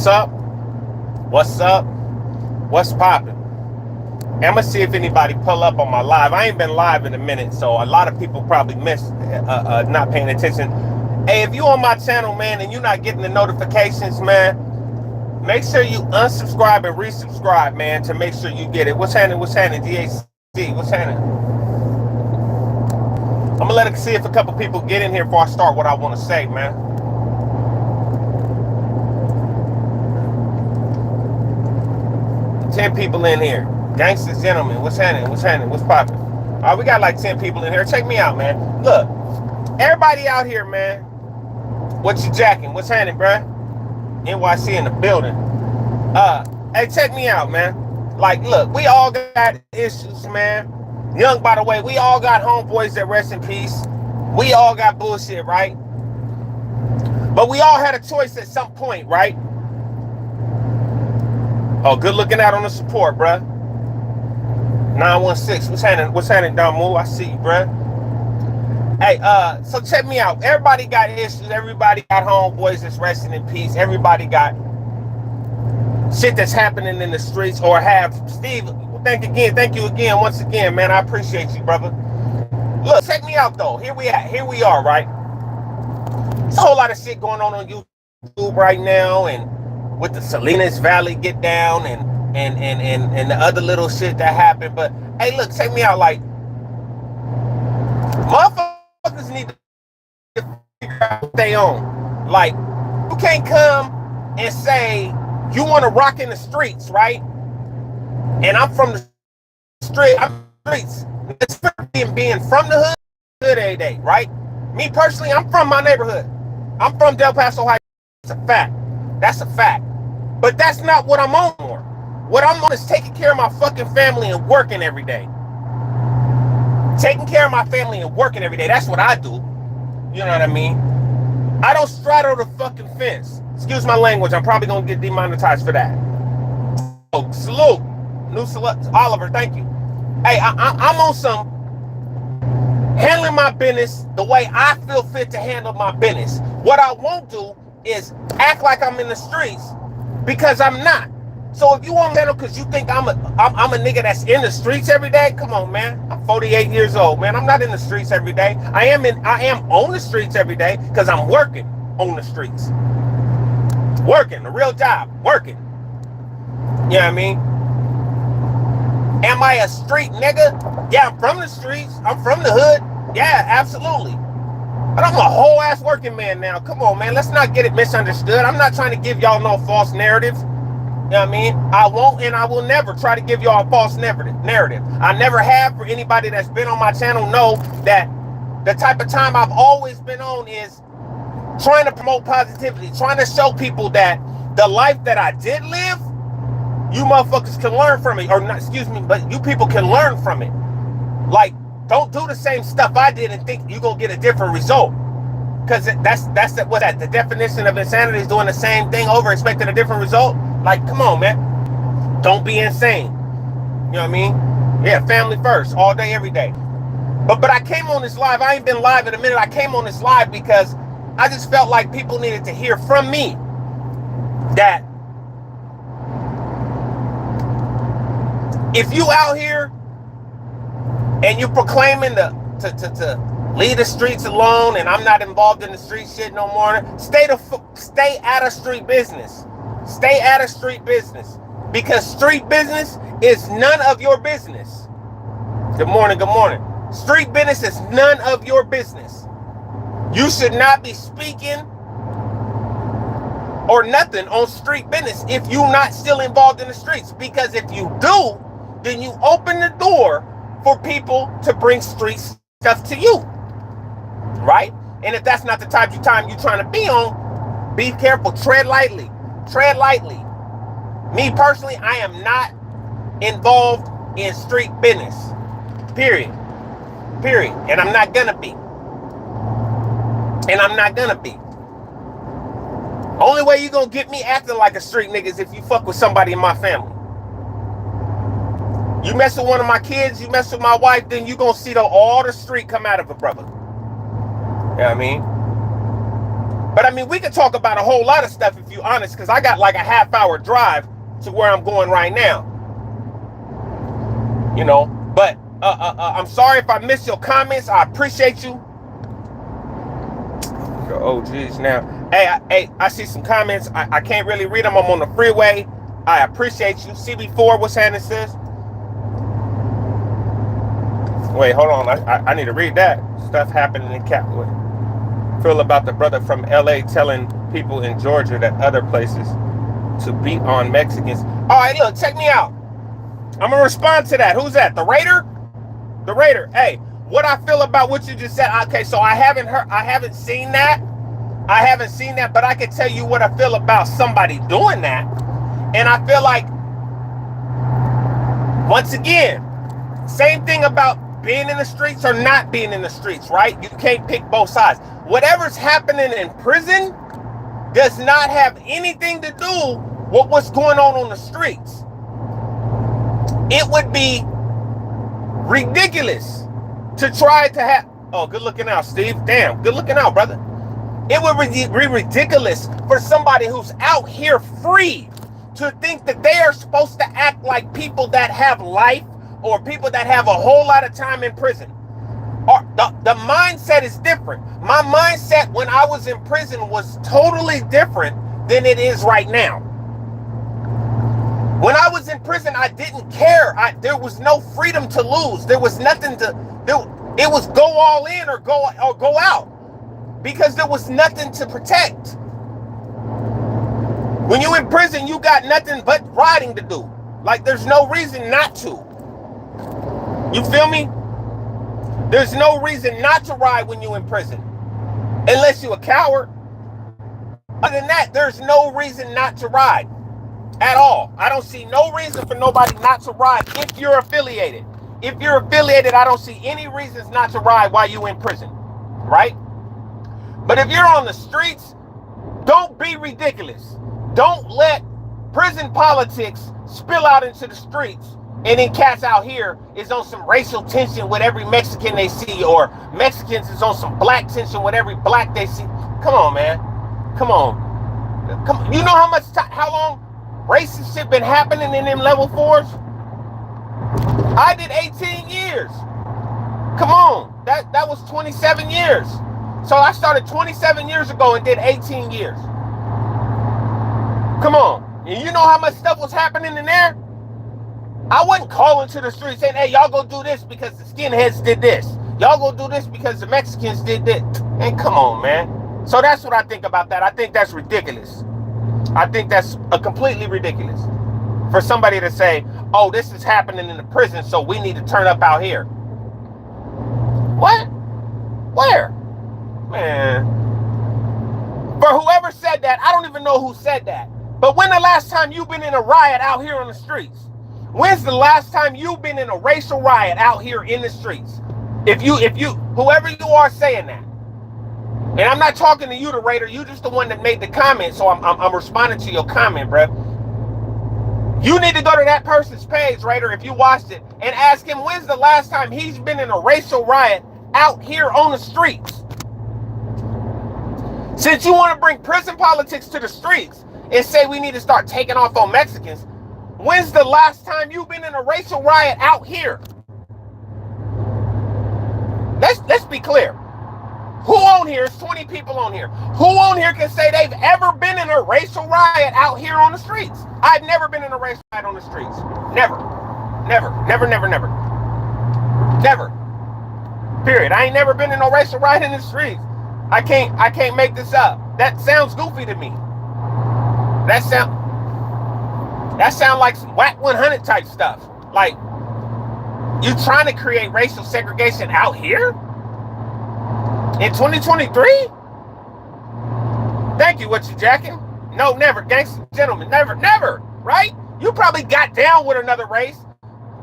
What's up? What's up? What's poppin'? I'm gonna see if anybody pull up on my live. I ain't been live in a minute, so a lot of people probably missed not paying attention. Hey, if you on my channel, man, and you're not getting the notifications, man, make sure you unsubscribe and resubscribe, man, to make sure you get it. What's happening? What's happening? DAC, what's happening? I'm gonna let it see if a couple people get in here before I start what I want to say, man. Ten people in here. Gangsters, gentlemen, what's happening? What's happening? What's popping? All right, we got like 10 people in here. Check me out, man. Look, everybody out here, man. What you jacking? What's happening, bruh? NYC in the building. Hey, check me out, man. Like, look, we all got issues, man. Young, by the way, we all got homeboys that rest in peace. We all got bullshit, right? But we all had a choice at some point, right? Oh, good looking out on the support, bruh. 916. What's happening? What's happening, Damu? I see you, bruh. Hey, so check me out. Everybody got issues. Everybody got homeboys that's resting in peace. Everybody got shit that's happening in the streets or have. Steve, thank you again, once again, man. I appreciate you, brother. Look, check me out though. Here we are, right? There's a whole lot of shit going on YouTube right now, and with the Salinas Valley get down and the other little shit that happened. But hey, look, check me out. Like, motherfuckers need to figure out what they own. Like, you can't come and say you want to rock in the streets, right? And I'm from the street. I'm streets. It's being from the hood every day, right? Me personally, I'm from my neighborhood. I'm from Del Paso Heights. It's a fact. That's a fact. But that's not what I'm on for. What I'm on is taking care of my fucking family and working every day. Taking care of my family and working every day. That's what I do. You know what I mean? I don't straddle the fucking fence. Excuse my language. I'm probably going to get demonetized for that. Oh, salute. New salute. Oliver, thank you. Hey, I'm on some handling my business the way I feel fit to handle my business. What I won't do is act like I'm in the streets, because I'm not. So if you want to, because you think I'm a nigga that's in the streets every day, come on, man. I'm 48 years old, man. I'm not in the streets every day. I am on the streets every day because I'm working on the streets. Working, a real job, working. You know what I mean? Am I a street nigga? Yeah, I'm from the streets. I'm from the hood. Yeah, absolutely. But I'm a whole ass working man now. Come on, man. Let's not get it misunderstood. I'm not trying to give y'all no false narrative. You know what I mean? I won't and I will never try to give y'all a false narrative. I never have. For anybody that's been on my channel know that the type of time I've always been on is trying to promote positivity, trying to show people that the life that I did live, you motherfuckers can learn from it. Or not, excuse me, but you people can learn from it. Like, don't do the same stuff I did and think you're gonna get a different result. Because that's the definition of insanity, is doing the same thing over expecting a different result. Like, come on, man. Don't be insane. You know what I mean? Yeah, family first, all day, every day. But I came on this live. I ain't been live in a minute. I came on this live because I just felt like people needed to hear from me that if you out here and you proclaiming to leave the streets alone and I'm not involved in the street shit no more, stay out of street business. Stay out of street business, because street business is none of your business. Good morning, good morning. Street business is none of your business. You should not be speaking or nothing on street business if you're not still involved in the streets, because if you do, then you open the door for people to bring street stuff to you, right? And if that's not the type of time you're trying to be on, be careful. Tread lightly. Tread lightly. Me personally, I am not involved in street business. Period. Period. And I'm not gonna be. And I'm not gonna be. Only way you gonna get me acting like a street nigga is if you fuck with somebody in my family. You mess with one of my kids, you mess with my wife, then you gonna see all the street come out of a brother. You know what I mean? But I mean, we could talk about a whole lot of stuff if you're honest, because I got like a half-hour drive to where I'm going right now. You know, but I'm sorry if I missed your comments. I appreciate you. Oh, geez, now. Hey, I see some comments. I can't really read them. I'm on the freeway. I appreciate you. CB4, what's happening, sis? Wait, hold on. I need to read that. Stuff happening in Capwood. Feel about the brother from LA telling people in Georgia that other places to beat on Mexicans. All right, look, check me out. I'm gonna respond to that. Who's that? The Raider? The Raider. Hey, what I feel about what you just said. Okay, so I haven't seen that. I haven't seen that, but I can tell you what I feel about somebody doing that. And I feel like, once again, same thing about being in the streets or not being in the streets, right? You can't pick both sides. Whatever's happening in prison does not have anything to do with what's going on the streets. It would be ridiculous to try to have... Oh, good looking out, Steve. Damn, good looking out, brother. It would be ridiculous for somebody who's out here free to think that they are supposed to act like people that have life or people that have a whole lot of time in prison. Or the mindset is different. My mindset when I was in prison was totally different than it is right now. When I was in prison, I didn't care. There was no freedom to lose. There was nothing to do. It was go all in or go out, because there was nothing to protect. When you in prison, you got nothing but riding to do. Like, there's no reason not to. You feel me? There's no reason not to ride when you're in prison, unless you're a coward. Other than that, there's no reason not to ride at all. I don't see no reason for nobody not to ride if you're affiliated. If you're affiliated, I don't see any reasons not to ride while you're in prison, right? But if you're on the streets, don't be ridiculous. Don't let prison politics spill out into the streets, and then cats out here is on some racial tension with every Mexican they see, or Mexicans is on some black tension with every black they see. Come on, man. Come on. Come on. You know how long racist shit been happening in them level 4s? I did 18 years. Come on. That was 27 years. So I started 27 years ago and did 18 years. Come on. And you know how much stuff was happening in there? I wasn't calling to the streets saying, hey, y'all go do this because the skinheads did this. Y'all go do this because the Mexicans did this. And come on, man. So that's what I think about that. I think that's ridiculous. I think that's completely ridiculous for somebody to say, oh, this is happening in the prison, so we need to turn up out here. What? Where? Man. For whoever said that, I don't even know who said that. But when the last time you've been in a riot out here on the streets? When's the last time you've been in a racial riot out here in the streets? If you, whoever you are saying that. And I'm not talking to you, the Raider. You just the one that made the comment, so I'm responding to your comment, bro. You need to go to that person's page, Raider, if you watched it, and ask him when's the last time he's been in a racial riot out here on the streets. Since you want to bring prison politics to the streets and say we need to start taking off on Mexicans, when's the last time you've been in a racial riot out here? Let's be clear. Who on here, is 20 people on here, who on here can say they've ever been in a racial riot out here on the streets? I've never been in a racial riot on the streets. Never. Never. Never, never, never. Never. Period. I ain't never been in a racial riot in the streets. I can't make this up. That sounds goofy to me. That sound like some whack 100 type stuff. Like, you trying to create racial segregation out here? In 2023? Thank you, what you jacking? No, never, gangster gentlemen, never, never, right? You probably got down with another race.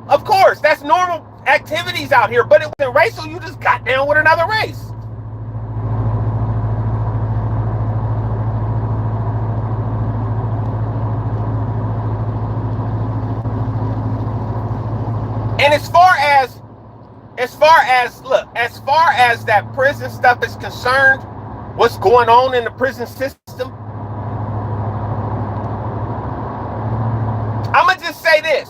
Of course, that's normal activities out here, but it wasn't racial, you just got down with another race. And as far as that prison stuff is concerned, what's going on in the prison system. I'm gonna just say this.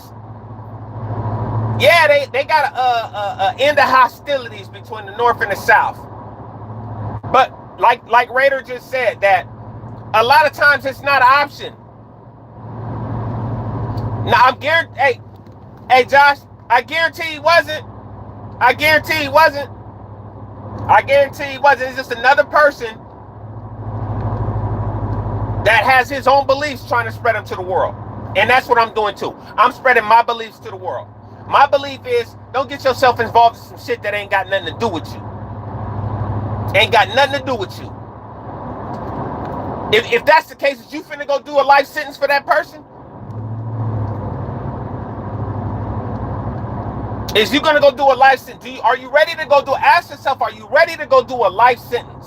Yeah, they got a end of hostilities between the North and the South. But like Raider just said, that a lot of times it's not an option. Now I'm guaranteed. Hey Josh, I guarantee he wasn't. I guarantee he wasn't. I guarantee he wasn't. It's just another person that has his own beliefs trying to spread them to the world. And that's what I'm doing too. I'm spreading my beliefs to the world. My belief is, don't get yourself involved in some shit that ain't got nothing to do with you. Ain't got nothing to do with you. If that's the case, is you finna go do a life sentence for that person? Is you gonna go do a life sentence? Are you ready to go do? Ask yourself, are you ready to go do a life sentence?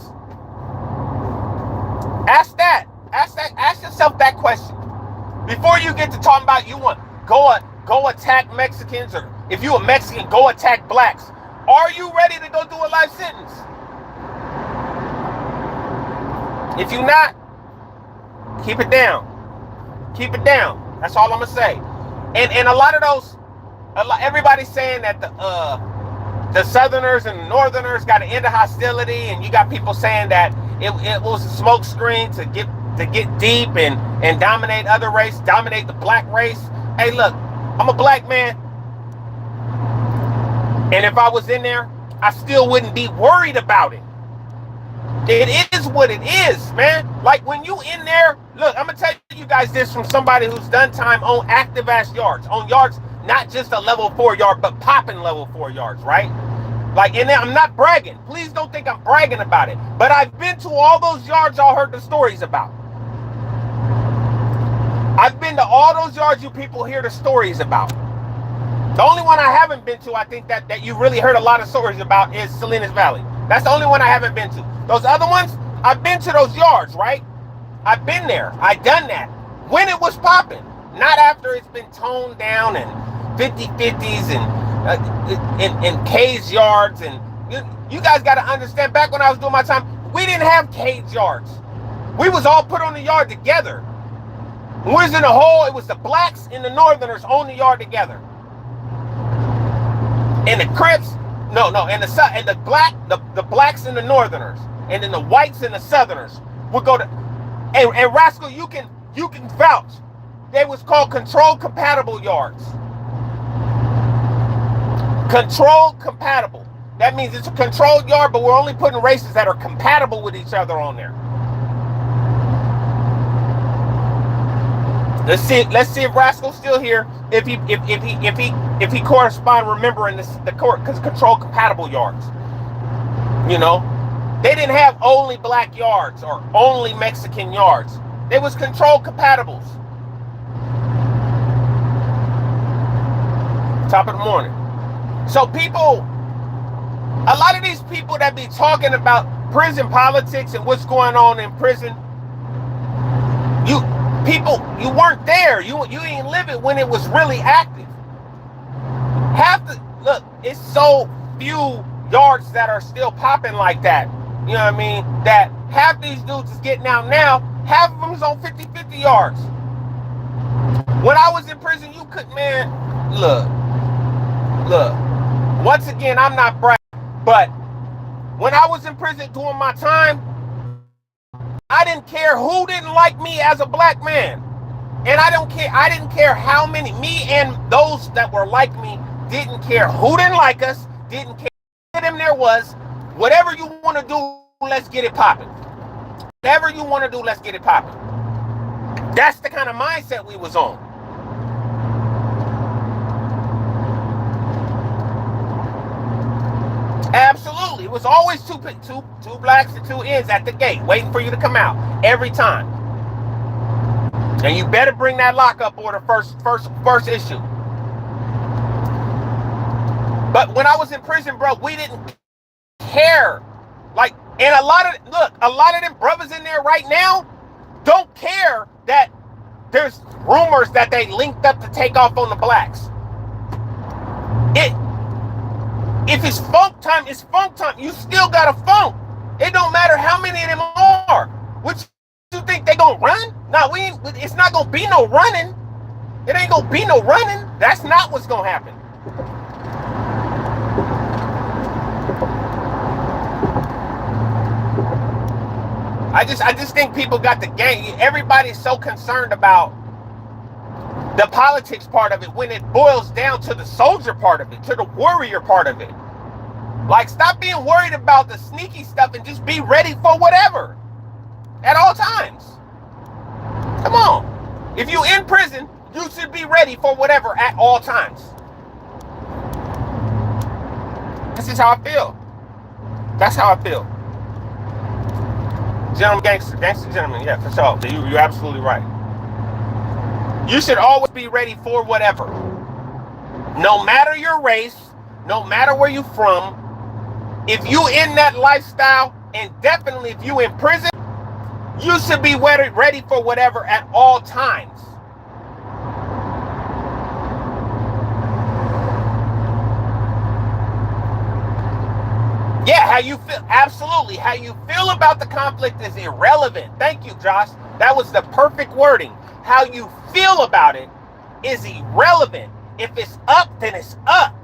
Ask that. Ask yourself that question before you get to talking about you want go attack Mexicans, or if you a Mexican, go attack blacks. Are you ready to go do a life sentence? If you're not, keep it down. Keep it down. That's all I'm gonna say. And a lot of those, everybody's saying that the Southerners and the Northerners got an end of hostility, and you got people saying that it was a smoke screen to get deep and dominate other race, dominate the black race. Hey, look, I'm a black man, and if I was in there, I still wouldn't be worried about it. It is what it is, man. Like when you in there, look, I'm gonna tell you guys this from somebody who's done time on active ass yards, on yards, not just a level 4 yard, but popping level 4 yards, right? Like, and I'm not bragging. Please don't think I'm bragging about it. But I've been to all those yards y'all heard the stories about. I've been to all those yards you people hear the stories about. The only one I haven't been to, I think that you really heard a lot of stories about, is Salinas Valley. That's the only one I haven't been to. Those other ones, I've been to those yards, right? I've been there. I've done that. When it was popping. Not after it's been toned down and 50-50s and cage yards. And you guys got to understand, back when I was doing my time, we didn't have cage yards. We was all put on the yard together. When we was in the hole, it was the blacks and the Northerners on the yard together. And the Crips, and the blacks and the Northerners, and then the whites and the Southerners would go to, and Rascal, you can vouch. They was called control compatible yards. Control compatible. That means it's a controlled yard, but we're only putting races that are compatible with each other on there. Let's see if Rascal's still here. If he correspond remembering the control compatible yards. You know, they didn't have only black yards or only Mexican yards. They was control compatibles. Top of the morning. So people, a lot of these people that be talking about prison politics and what's going on in prison, you weren't there. You didn't live it when it was really active. Look, it's so few yards that are still popping like that. You know what I mean? That half these dudes is getting out now. Half of them is on 50-50 yards. When I was in prison, you could, man, look. Once again, I'm not bragging, but when I was in prison doing my time, I didn't care who didn't like me as a black man. And I didn't care how many, me and those that were like me, didn't care who didn't like us, didn't care how many of them there was. Whatever you want to do, let's get it popping. Whatever you want to do, let's get it popping. That's the kind of mindset we was on. Absolutely. It was always two blacks and two ends at the gate waiting for you to come out every time. And you better bring that lockup order first issue. But when I was in prison, bro, we didn't care. Like, and a lot of them brothers in there right now don't care that there's rumors that they linked up to take off on the blacks. If it's funk time, it's funk time. You still got to funk. It don't matter how many of them are. What you think they gonna run? No, it's not gonna be no running. It ain't gonna be no running. That's not what's gonna happen. I just think people got the game. Everybody's so concerned about the politics part of it when it boils down to the soldier part of it, to the warrior part of it. Like, stop being worried about the sneaky stuff and just be ready for whatever at all times. Come on. If you in prison, you should be ready for whatever at all times. This is how I feel. That's how I feel. Gentleman, gangster gentleman, yeah, for sure. You're absolutely right. You should always be ready for whatever. No matter your race, no matter where you're from, if you in that lifestyle, and definitely if you in prison, you should be ready for whatever at all times. Yeah, how you feel, absolutely. How you feel about the conflict is irrelevant. Thank you, Josh. That was the perfect wording. How you feel about it is irrelevant. If it's up, then it's up.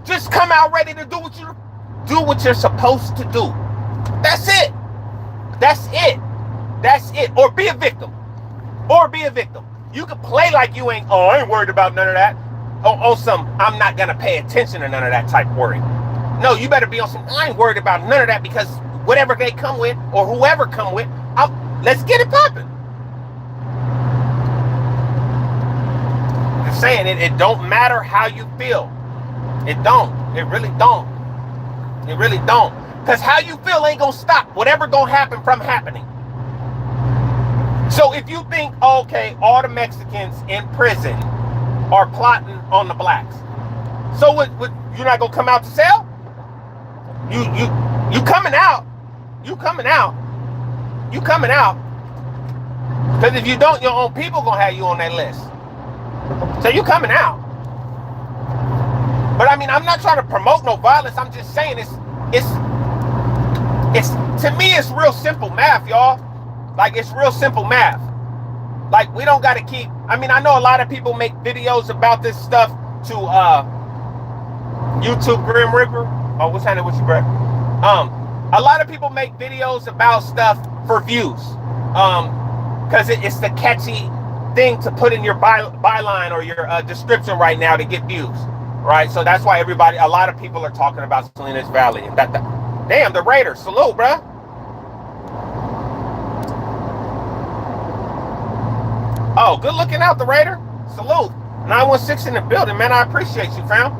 Just come out ready to do what you're supposed to do. That's it. That's it. That's it. Or be a victim. Or be a victim. You can play like you ain't, I ain't worried about none of that. On some, I'm not going to pay attention to none of that type worry. No, you better be on some, I ain't worried about none of that, because whatever they come with or whoever come with, let's get it popping. Just saying, it don't matter how you feel. It don't. It really don't. It really don't. Because how you feel ain't going to stop whatever going to happen from happening. So if you think, okay, all the Mexicans in prison are plotting on the blacks, so what you're not going to come out to sell? You coming out. You coming out. You coming out. Because if you don't, your own people going to have you on that list. So you coming out. But I mean, I'm not trying to promote no violence. I'm just saying it's to me, it's real simple math, y'all. Like, it's real simple math. Like, we don't got to keep, I mean, I know a lot of people make videos about this stuff to YouTube Grim Reaper. Oh, what's happening with you, bro? A lot of people make videos about stuff for views. Because it's the catchy thing to put in your byline or your description right now to get views. Right? So that's why a lot of people are talking about Salinas Valley. And damn, the Raiders. Salute, bro. Oh, good looking out, the Raider. Salute. 916 in the building, man. I appreciate you, fam.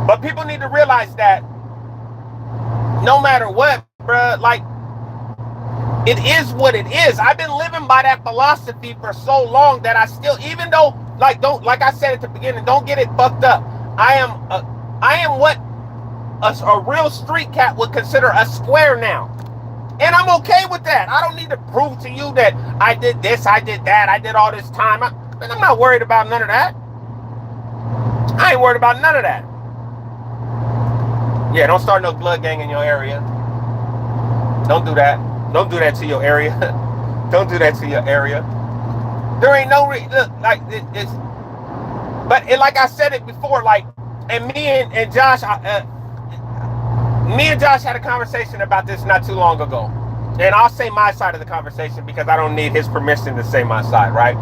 But people need to realize that no matter what, bruh, like, it is what it is. I've been living by that philosophy for so long that I still, even though, like I said at the beginning, don't get it fucked up. I am what a real street cat would consider a square now. And I'm okay with that. I don't need to prove to you that I did this, I did that, I did all this time. I'm not worried about none of that. I ain't worried about none of that. Yeah, don't start no blood gang in your area. Don't do that. Don't do that to your area. Don't do that to your area. There ain't no look, like it's. But like I said it before, like, and me and Josh, me and Josh had a conversation about this not too long ago, and I'll say my side of the conversation because I don't need his permission to say my side, right?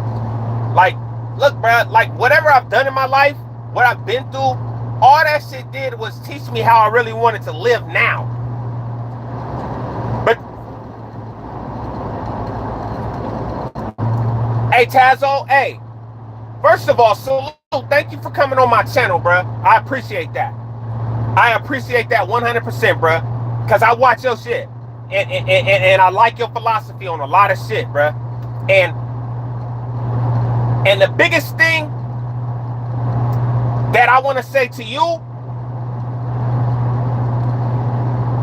Like, look, bro, like, whatever I've done in my life, what I've been through, all that shit did was teach me how I really wanted to live now. But, hey, Tazo, hey, first of all, salute. Thank you for coming on my channel, bro. I appreciate that. I appreciate that 100%, bro. Because I watch your shit. And I like your philosophy on a lot of shit, bro. And the biggest thing that I want to say to you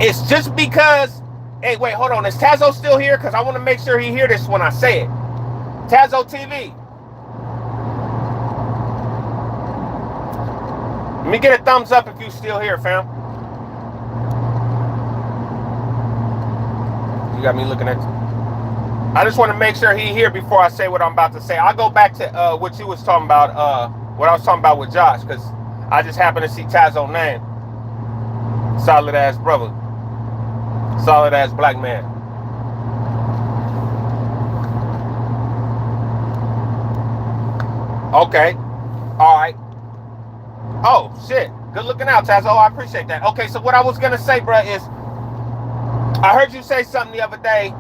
is just because, hey, wait, hold on. Is Tazo still here? Because I want to make sure he hear this when I say it. Tazo TV. Let me get a thumbs up if you still here, fam. got me looking at you. I just want to make sure he here before I say what I'm about to say. I'll go back to what you was talking about, what I was talking about with Josh, because I just happened to see Tazo's name. Solid ass brother. Solid ass black man. Okay. All right. Oh, shit. Good looking out, Tazo. I appreciate that. Okay, so what I was going to say, bro, is I heard you say something the other day,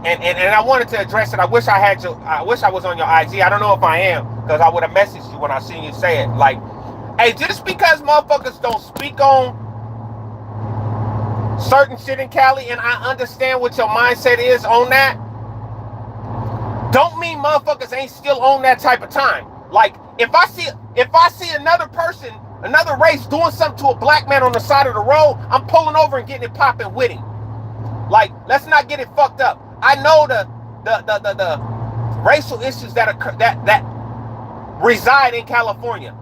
and I wanted to address it. I wish I was on your IG. I don't know if I am, because I would have messaged you when I seen you say it. Like, hey, just because motherfuckers don't speak on certain shit in Cali, and I understand what your mindset is on that, don't mean motherfuckers ain't still on that type of time. Like, if I see another person, another race doing something to a black man on the side of the road, I'm pulling over and getting it popping with him. Like, let's not get it fucked up. I know the racial issues that occur, that reside in California,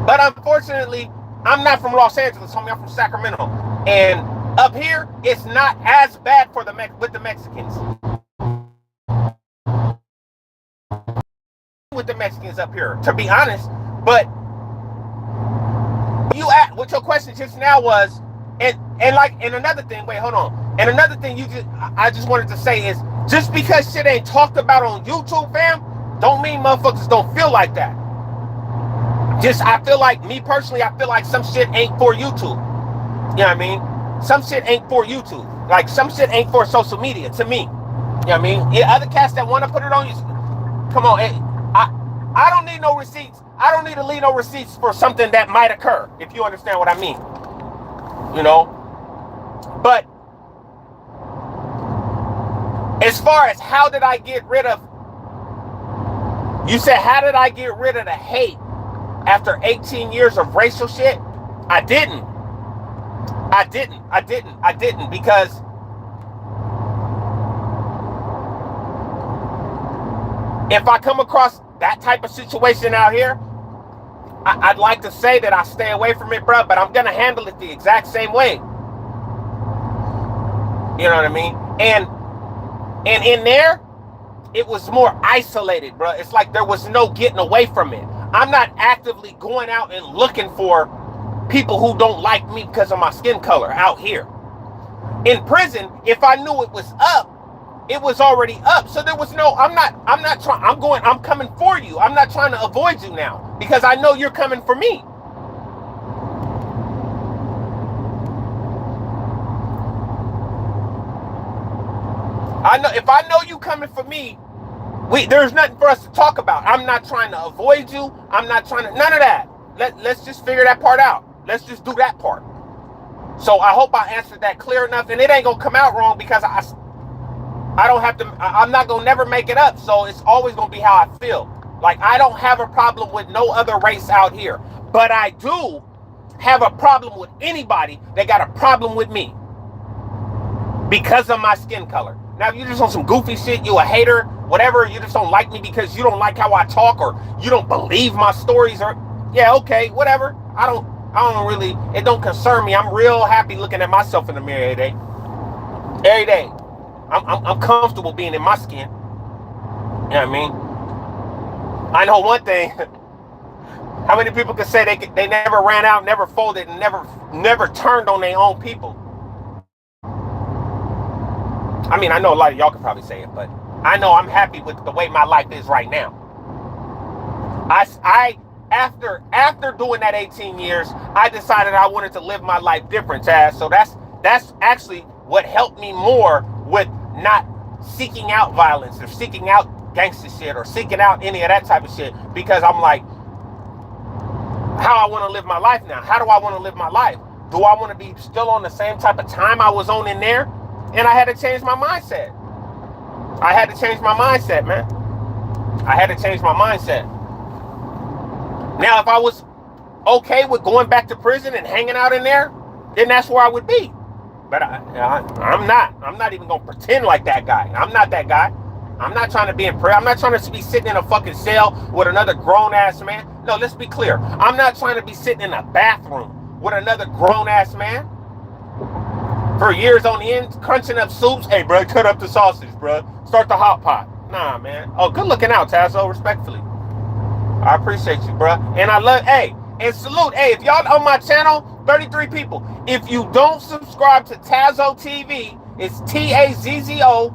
but unfortunately, I'm not from Los Angeles, homie. I'm from Sacramento, and up here, it's not as bad for with the Mexicans. With the Mexicans up here, to be honest. But you asked what your question just now was, and another thing. Wait, hold on. And another thing I just wanted to say is, just because shit ain't talked about on YouTube, fam, don't mean motherfuckers don't feel like that. I feel like, me personally, I feel like some shit ain't for YouTube. You know what I mean? Some shit ain't for YouTube. Like, some shit ain't for social media, to me. You know what I mean? Other cats that want to put it on you, come on. I don't need no receipts. I don't need to leave no receipts for something that might occur, if you understand what I mean. You know? But as far as how did I get rid of, you said, how did I get rid of the hate after 18 years of racial shit? I didn't, because if I come across that type of situation out here, I'd like to say that I stay away from it, bro, but I'm going to handle it the exact same way. You know what I mean? And in there, it was more isolated, bro. It's like there was no getting away from it. I'm not actively going out and looking for people who don't like me because of my skin color out here. In prison, if I knew it was up, it was already up. So there was no, I'm coming for you. I'm not trying to avoid you now, because I know you're coming for me. I know, if I know you coming for me, there's nothing for us to talk about. I'm not trying to avoid you. I'm not trying to, none of that. Let's just figure that part out. Let's just do that part. So I hope I answered that clear enough, and it ain't gonna come out wrong, because I don't have to, I'm not going to never make it up. So it's always going to be how I feel. Like, I don't have a problem with no other race out here, but I do have a problem with anybody that got a problem with me because of my skin color. Now, if you're just on some goofy shit, you a hater, whatever, you just don't like me because you don't like how I talk, or you don't believe my stories, or, yeah, okay, whatever. I don't really, it don't concern me. I'm real happy looking at myself in the mirror every day. Every day. I'm comfortable being in my skin. You know what I mean? I know one thing. How many people can say they never ran out, never folded, and never turned on their own people? I mean, I know a lot of y'all could probably say it, but I know I'm happy with the way my life is right now. After doing that 18 years, I decided I wanted to live my life different, Chaz. So that's actually what helped me more with not seeking out violence or seeking out gangster shit or seeking out any of that type of shit, because I'm like, how I want to live my life now. How do I want to live my life? Do I want to be still on the same type of time I was on in there? And I had to change my mindset. I had to change my mindset, man. I had to change my mindset. Now, if I was okay with going back to prison and hanging out in there, then that's where I would be. But I'm not. I'm not even going to pretend like that guy. I'm not that guy. I'm not trying to be in prison. I'm not trying to be sitting in a fucking cell with another grown-ass man. No, let's be clear. I'm not trying to be sitting in a bathroom with another grown-ass man. For years on the end, crunching up soups. Hey, bro, cut up the sausage, bro. Start the hot pot. Nah, man. Oh, good looking out, Tazo, respectfully. I appreciate you, bro. And I love, hey, and salute. Hey, if y'all on my channel, 33 people. If you don't subscribe to Tazo TV, it's Tazzo,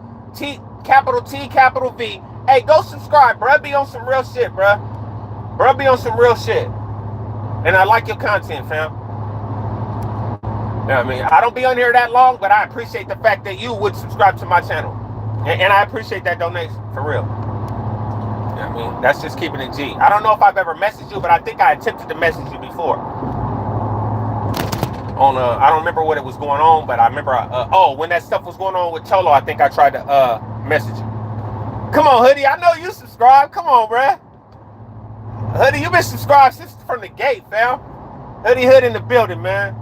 capital T, capital V. Hey, go subscribe, bro. Be on some real shit, bro. Bro, be on some real shit. And I like your content, fam. You know what I mean? I don't be on here that long, but I appreciate the fact that you would subscribe to my channel. And I appreciate that donation, for real. You know what I mean? That's just keeping it G. I don't know if I've ever messaged you, but I think I attempted to message you before. On I don't remember what it was going on, but I remember, when that stuff was going on with Cholo, I think I tried to message you. Come on, Hoodie, I know you subscribe. Come on, bruh. Hoodie, you been subscribed since from the gate, fam. Hoodie Hood in the building, man. You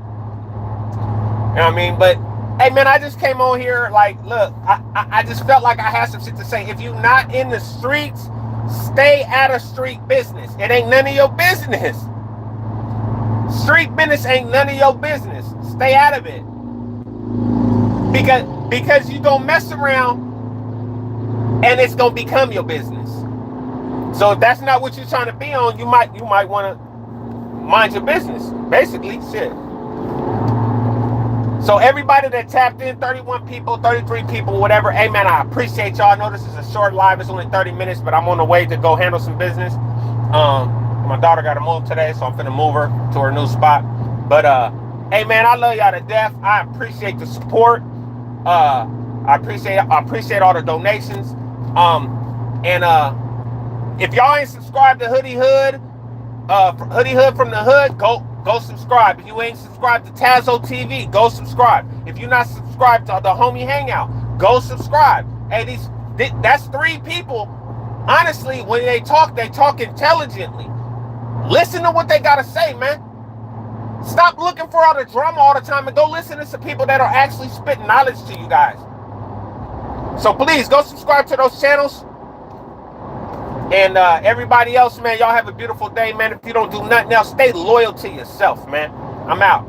know what I mean? But, hey, man, I just came on here, like, look, I just felt like I had some shit to say. If you're not in the streets, stay out of street business. It ain't none of your business. Street business ain't none of your business. Stay out of it. Because you gonna mess around and it's gonna become your business. So if that's not what you're trying to be on, you might want to mind your business. Basically, shit. So everybody that tapped in, 31 people, 33 people, whatever, hey man, I appreciate y'all. I know this is a short live, it's only 30 minutes, but I'm on the way to go handle some business. My daughter got to move today, so I'm finna move her to her new spot. But hey man, I love y'all to death. I appreciate the support. I appreciate all the donations. If y'all ain't subscribed to Hoodie Hood, Hoodie Hood from the Hood, go subscribe. If you ain't subscribed to Tazo TV, go subscribe. If you're not subscribed to the Homie Hangout, go subscribe. Hey, that's 3 people. Honestly, when they talk intelligently. Listen to what they gotta say, man. Stop looking for all the drama all the time and go listen to some people that are actually spitting knowledge to you guys. So please go subscribe to those channels. And everybody else, man, y'all have a beautiful day, man. If you don't do nothing else, stay loyal to yourself, man. I'm out.